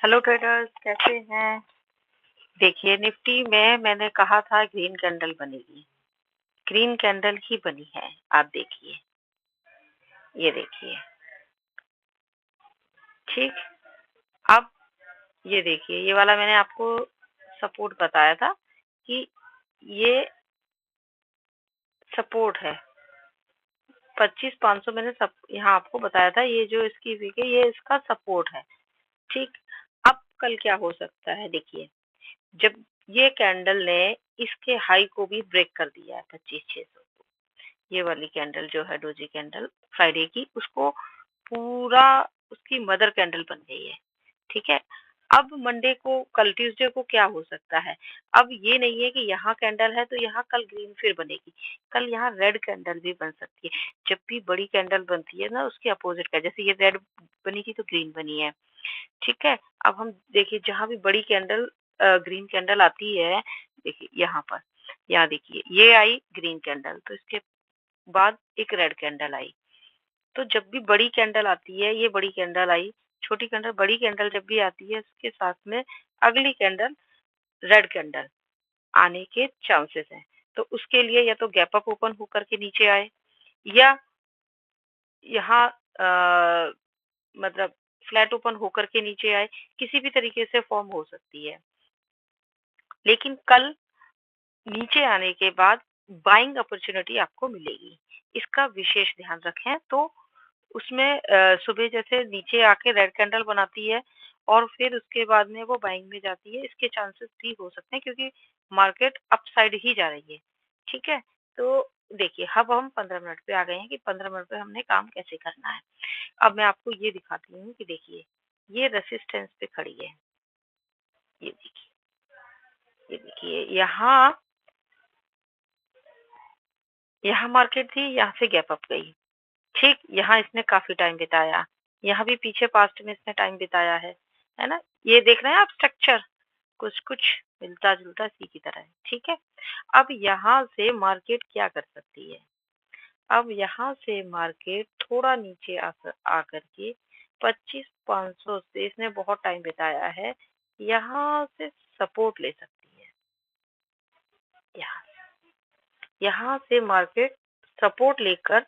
Hello traders, कैसे हैं? देखिए, निफ्टी में मैंने कहा था ग्रीन कैंडल बनेगी। ग्रीन कैंडल ही बनी है। आप देखिए, ये देखिए। ठीक। अब ये देखिए, ये वाला मैंने आपको सपोर्ट बताया था कि ये सपोर्ट है। 25,500 मैंने सब यहाँ आपको बताया था। ये जो इसकी वीक है, ये इसका सपोर्ट है। ठीक। अब कल क्या हो सकता है, देखिए। जब ये कैंडल ने इसके हाई को भी ब्रेक कर दिया है 25,600, ये वाली कैंडल जो है डोजी कैंडल फ्राइडे की, उसको पूरा उसकी मदर कैंडल बन गई है। ठीक है। अब मंडे को, कल ट्यूसडे को क्या हो सकता है? अब ये नहीं है कि यहाँ कैंडल है तो यहाँ कल ग्रीन फिर बनेगी। कल यहाँ रेड कैंडल भी बन सकती है। जब भी बड़ी कैंडल बनती है ना, उसके अपोजिट का, जैसे ये रेड बनी थी तो ग्रीन बनी है। ठीक है। अब हम देखिए, जहां भी बड़ी कैंडल ग्रीन कैंडल आती है, देखिए यहाँ पर, यहाँ देखिए, ये आई ग्रीन कैंडल, तो इसके बाद एक रेड कैंडल आई। तो जब भी बड़ी कैंडल आती है, ये बड़ी कैंडल आई, छोटी कैंडल, बड़ी कैंडल जब भी आती है, उसके साथ में अगली कैंडल रेड कैंडल आने के चांसेस हैं। तो उसके लिए या तो गैप अप ओपन होकर के नीचे आए, या यहाँ मतलब फ्लैट ओपन होकर के नीचे आए, किसी भी तरीके से फॉर्म हो सकती है। लेकिन कल नीचे आने के बाद बाइंग अपॉर्चुनिटी आपको मिलेगी, इसका विशेष ध्यान रखें। तो उसमें सुबह जैसे नीचे आके रेड कैंडल बनाती है और फिर उसके बाद में वो बाइंग में जाती है, इसके चांसेस भी हो सकते हैं, क्योंकि मार्केट अपसाइड ही जा रही है। ठीक है। तो देखिए, अब हम 15 मिनट पे आ गए हैं कि 15 मिनट पे हमने काम कैसे करना है। अब मैं आपको ये दिखाती हूँ कि देखिए, ये रेसिस्टेंस पे खड़ी है। ये देखिए, ये देखिए, यहाँ मार्केट थी, यहाँ से गैप अप गई। ठीक, यहाँ इसने काफी टाइम बिताया, यहाँ भी पीछे पास्ट में इसने टाइम बिताया है ना? ये देख रहे हैं आप स्ट्रक्चर, कुछ कुछ मिलता जुलता इसी की तरह है। ठीक है। अब यहाँ से मार्केट क्या कर सकती है? अब यहाँ से मार्केट थोड़ा नीचे आकर के 25,500 से इसने बहुत टाइम बिताया है, यहाँ से सपोर्ट ले सकती है। यहाँ यहाँ से मार्केट सपोर्ट लेकर,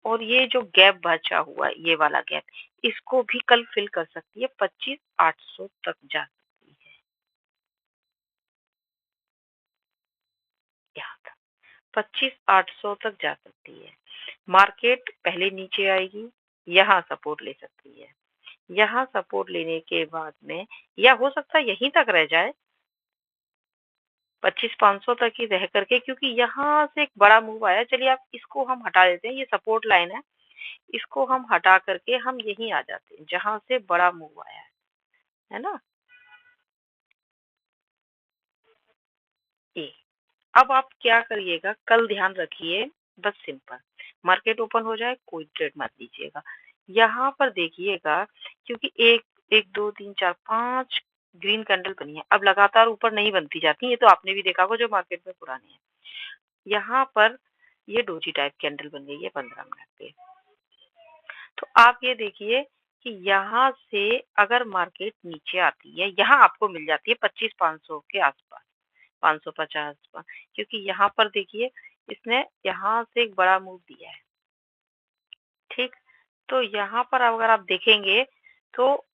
और ये जो गैप बचा हुआ, ये वाला गैप, इसको भी कल फिल कर सकती है, 25,800 तक जा सकती है। यहाँ तक 25,800 तक जा सकती है। मार्केट पहले नीचे आएगी, यहाँ सपोर्ट ले सकती है। यहाँ सपोर्ट लेने के बाद में, या हो सकता है यहीं तक रह जाए, 25,500 तक ही रह करके, क्योंकि यहाँ से एक बड़ा मूव आया। चलिए, आप इसको हम हटा देते हैं, ये सपोर्ट लाइन है, इसको हम हटा करके हम यहीं आ जाते हैं जहां से बड़ा मूव आया है ना? ये। अब आप क्या करिएगा, कल ध्यान रखिए, बस सिंपल, मार्केट ओपन हो जाए कोई ट्रेड मत लीजिएगा। यहाँ पर देखिएगा, क्योंकि एक एक दो तीन चार पांच ग्रीन कैंडल बनी है, अब लगातार ऊपर नहीं बनती जाती, ये तो आपने भी देखा होगा जो मार्केट में पुरानी है। यहाँ पर ये डोजी टाइप कैंडल बन गई है 15 मिनट पे। तो आप ये देखिए कि यहाँ से अगर मार्केट नीचे आती है, यहाँ आपको मिल जाती है 25,500 के आसपास, 550, क्योंकि यहाँ पर देखिए, इसने यहाँ से एक बड़ा मूव दिया है। ठीक। तो यहाँ पर अगर आप देखेंगे, तो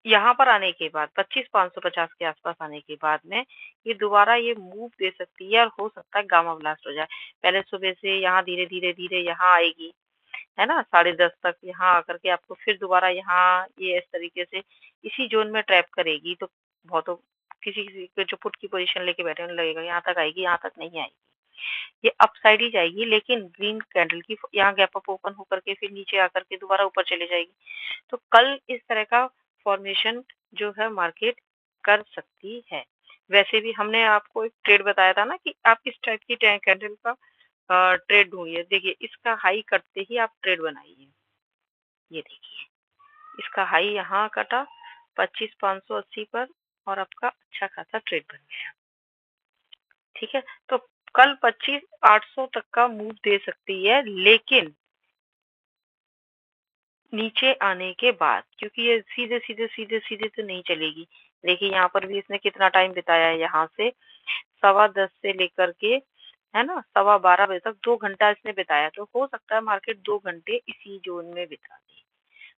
यहाँ पर आने के बाद 25,550 के आसपास आने के बाद में ये दोबारा ये मूव दे सकती है, और हो सकता है गामा ब्लास्ट हो जाए। पहले सुबह से यहाँ धीरे धीरे धीरे यहाँ आएगी, है ना, 10:30 तक यहाँ आकर के आपको फिर दोबारा यहाँ ये इस तरीके से इसी जोन में ट्रैप करेगी। तो बहुतों, किसी किसी के जो पुट की पोजीशन लेके बैठे उन्हें लगेगा यहाँ तक आएगी, यहाँ तक नहीं आएगी, ये अपसाइड ही जाएगी। लेकिन ग्रीन कैंडल की यहाँ गैप अप ओपन होकर के फिर नीचे आकर के दोबारा ऊपर चले जाएगी। तो कल इस तरह का फॉर्मेशन जो है मार्केट कर सकती है। वैसे भी हमने आपको एक ट्रेड बताया था ना कि आप किस टाइप की कैंडल का ट्रेड ढूंढिए। देखिए, इसका हाई कटते ही आप ट्रेड बनाइए। ये देखिए, इसका हाई यहाँ कटा 25,580 पर, और आपका अच्छा खासा ट्रेड बन गया। ठीक है। तो कल 25,800 तक का मूव दे सकती है, लेकिन नीचे आने के बाद, क्योंकि ये सीधे सीधे सीधे सीधे तो नहीं चलेगी। देखिए यहाँ पर भी इसने कितना टाइम बिताया है, यहाँ से 10:15 से लेकर के, है ना, 12:15 बजे तक 2 घंटा इसने बिताया। तो हो सकता है मार्केट 2 घंटे इसी जोन में बिता दे,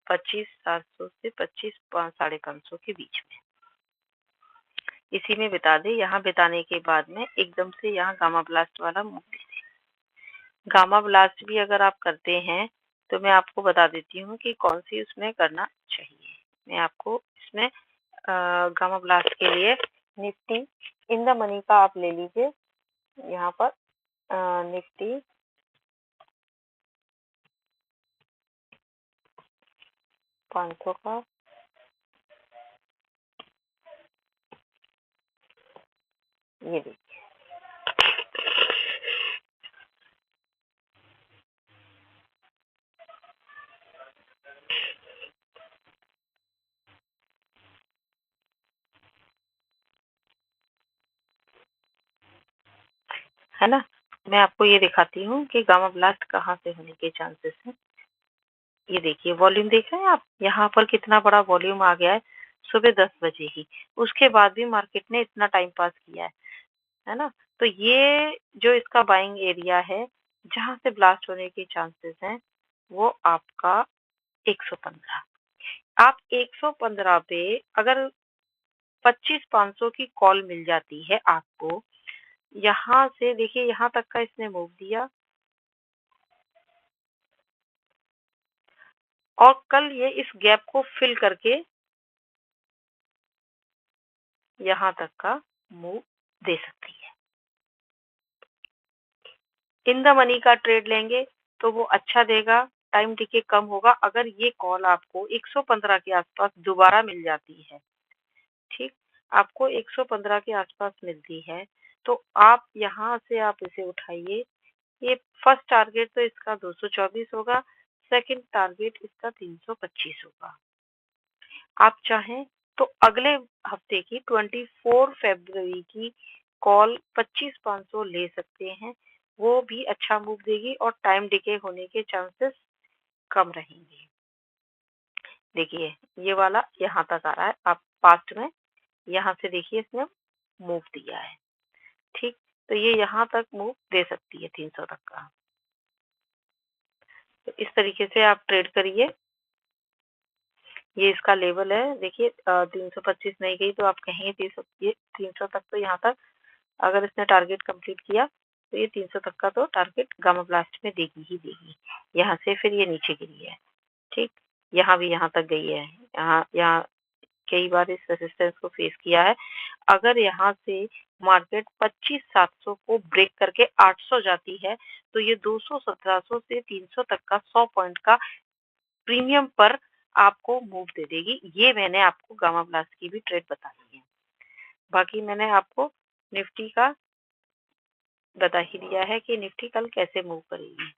25,700 से 25,500 के बीच में इसी में बिता दे। यहाँ बिताने के बाद में एकदम से यहाँ गामा ब्लास्ट वाला मूव दे दे। गामा ब्लास्ट भी अगर आप करते हैं तो मैं आपको बता देती हूँ कि कौन सी उसमें करना चाहिए। मैं आपको इसमें गामा ब्लास्ट के लिए निफ्टी इन द मनी का आप ले लीजिए। यहाँ पर निफ्टी 500 का ये देखिए, है ना। मैं आपको ये दिखाती हूँ कि गामा ब्लास्ट कहाँ से होने के चांसेस हैं। ये देखिए वॉल्यूम देख रहे हैं आप, यहाँ पर कितना बड़ा वॉल्यूम आ गया है सुबह 10 बजे ही। उसके बाद भी मार्केट ने इतना टाइम पास किया है ना। तो ये जो इसका बाइंग एरिया है, जहाँ से ब्लास्ट होने के चांसेस हैं, वो आपका 115। आप 115 पे अगर 25,500 की कॉल मिल जाती है आपको, यहाँ से देखिए यहाँ तक का इसने मूव दिया और कल ये इस गैप को फिल करके यहाँ तक का मूव दे सकती है। इन द मनी का ट्रेड लेंगे तो वो अच्छा देगा, टाइम डिके कम होगा। अगर ये कॉल आपको 115 के आसपास दोबारा मिल जाती है, ठीक, आपको 115 के आसपास मिलती है, तो आप यहाँ से आप इसे उठाइए। ये फर्स्ट टारगेट तो इसका 224 होगा, सेकंड टारगेट इसका 325 होगा। आप चाहें तो अगले हफ्ते की 24 फरवरी की कॉल 25,500 ले सकते हैं, वो भी अच्छा मूव देगी और टाइम डिके होने के चांसेस कम रहेंगे। देखिए ये वाला यहाँ तक आ रहा है, आप पास्ट में यहाँ से देखिए इसने मूव दिया है, ठीक। तो ये यहाँ तक मूव दे सकती है 300 तक का। तो इस तरीके से आप ट्रेड करिए। ये इसका लेवल है, देखिए 325 नहीं गई तो आप कहेंगे 300 तक। तो यहाँ तक अगर इसने टारगेट कंप्लीट किया तो ये 300 तक का तो टारगेट गामा ब्लास्ट में देगी ही देगी। यहाँ से फिर ये नीचे गिरी है, ठीक। यहाँ भी यहाँ तक गई है, यहाँ यहाँ कई बार इस रेजिस्टेंस को फेस किया है। अगर यहाँ से मार्केट 25,700 को ब्रेक करके 800 जाती है तो ये 200, 1700 से 300 तक का 100 पॉइंट का प्रीमियम पर आपको मूव दे देगी। ये मैंने आपको गामा ब्लास्ट की भी ट्रेड बताई है। बाकी मैंने आपको निफ्टी का बता ही दिया है कि निफ्टी कल कैसे मूव करेगी,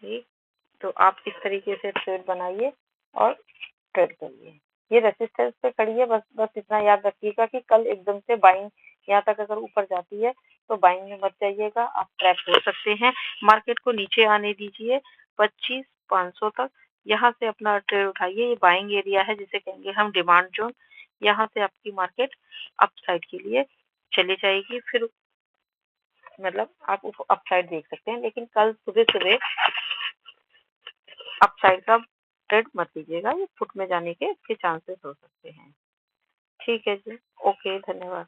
ठीक। तो आप इस तरीके से ट्रेड बनाइए और ट्रेड करिए। ये रेसिस्टेंस पे खड़ी है, बस बस इतना याद रखिएगा कि कल एकदम से बाइंग यहाँ तक अगर ऊपर जाती है तो बाइंग में मत जाइएगा, आप ट्रैप हो सकते हैं। मार्केट को नीचे आने दीजिए 25,500 तक, यहाँ से अपना ट्रेड उठाइए। ये बाइंग एरिया है जिसे कहेंगे हम डिमांड जोन। यहाँ से आपकी मार्केट अप साइड के लिए चली जाएगी, फिर मतलब आप अप साइड देख सकते हैं। लेकिन कल सुबह सुबह अप साइड का ट्रेड मत लीजिएगा, ये फुट में जाने के इसके चांसेस हो सकते हैं। ठीक है जी, ओके, धन्यवाद।